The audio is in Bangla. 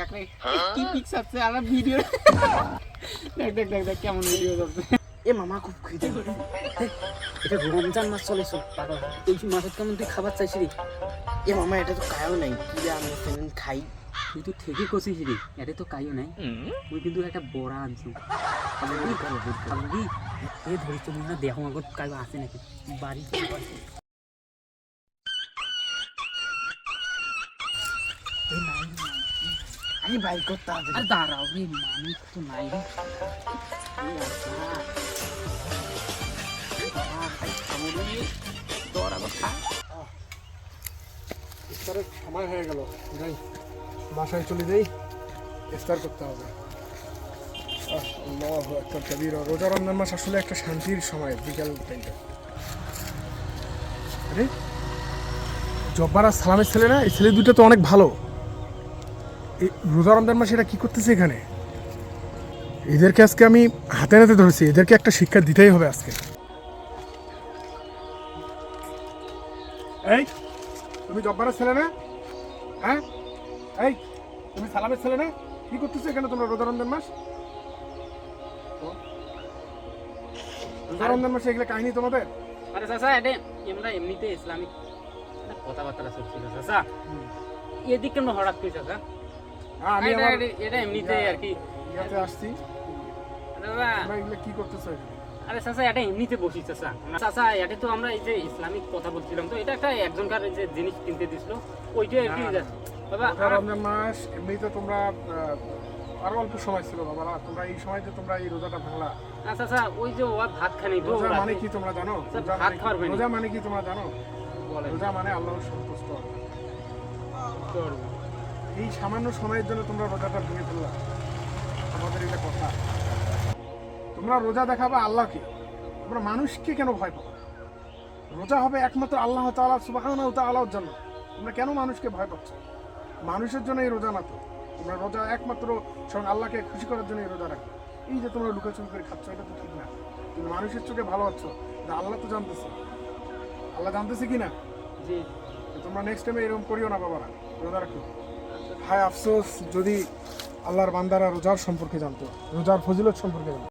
কাকরে কি পিকস আছে আর ভিডিও দেখ কেমন ভিডিও করছে। এ মামা খুব খিদে এটা রমজান মাস চলেছে পাগল এই মাসে কেমন তুই খাবার চাইছিস রে? এ মামা এটা তো কায়ও নাই কি রে আমি সেদিন খাই। তুই তো থেকে কষিস রে, এটা তো কাইও নাই। তুই কিন্তু একটা বড়া আনছো খাবি এ ধরিস তুমি না দেখো আগত কাইও আছে নাকি বাড়ি আমি বাইর করতে হবে। আর দাঁড়াও রে মানুষ তো নাই রে। ইফতারের সময় হয়ে গেল, যাই বাসায় চলে যাই, ইফতার করতে হবে। আল্লাহু আকবার কবীর। রোজা রমজান মাস আসলে একটা শান্তির সময়, বিকাল টাইমটা। আরে জব্বার আর সালামের ছেলে না, এই ছেলে দুটো তো অনেক ভালো। এই রোজা রমজান মাসে এরা কি করতেছে এখানে? এদেরকে আজকে আমি হাতে নাতে ধরেছি, এদেরকে একটা শিক্ষা দিতেই হবে আজকে। এই তুমি জব্বারের ছেলে না? হ্যাঁ, এই তুমি সালামের ছেলে না? কি করতেছো এখানে তোমরা রোজা রমজান মাস? রোজা রমজান মাসে এগুলো কাহিনী তোমাদের? আরে চাচা এটা আমরা এমনিতে ইসলামিক কথাবার্তা চলছিল চাচা, এদিক কেন হঠাৎ করে চাচা? আমি আমার এটা এমনিতে আর কি ইয়াতে আসছি। তোমরা এগুলো কি করতেছো এখানে? আরে চাচা এটা এমনিতে বসি চাচা। চাচা এটা তো আমরা এই যে ইসলামিক কথা বলছিলাম, তো এটা একটা একজনকার যে জিনিস কিনতে দিছিল ওইটা আর কি বাবা। রোজা রমজান মাস এমনিতে তোমরা আরো অল্প সময় ছিল বাবারা, তোমরা এই সময়তে তোমরা এই রোজাটা ভাঙলা। আচ্ছা আচ্ছা ওই যে ও ভাত খানি তো রোজা মানে কি তোমরা জানো? ভাত খাওয়ার রোজা মানে কি তোমরা জানো? রোজা মানে আল্লাহর সন্তুষ্ট হওয়া। এই সামান্য সময়ের জন্য তোমরা রোজাটা ভেঙে ফেললা, আমাদের এটা কথা। তোমরা রোজা দেখাবে আল্লাহকে, তোমরা মানুষকে কেন ভয় পাবো? রোজা হবে একমাত্র আল্লাহ তাআলা সুবহানাহু ওয়া তাআলার জন্য। তোমরা কেন মানুষকে ভয় পাচ্ছ? মানুষের জন্য এই রোজা না তো। তোমরা রোজা একমাত্র স্বয়ং আল্লাহকে খুশি করার জন্য এই রোজা রাখো। এই যে তোমরা লুকাচুরি করে খাচ্ছ, এটা তো ঠিক না। তুমি মানুষের চোখে ভালো আছো, আল্লাহ তো জানতেছে। আল্লাহ জানতেছে কি না? জি। তোমরা নেক্সট টাইমে এরকম করিও না বাবারা, রোজা রাখো। হায় আফসোস যদি আল্লাহর বান্দারা রোজার সম্পর্কে জানতো, রোজার ফজিলত সম্পর্কে জানতো।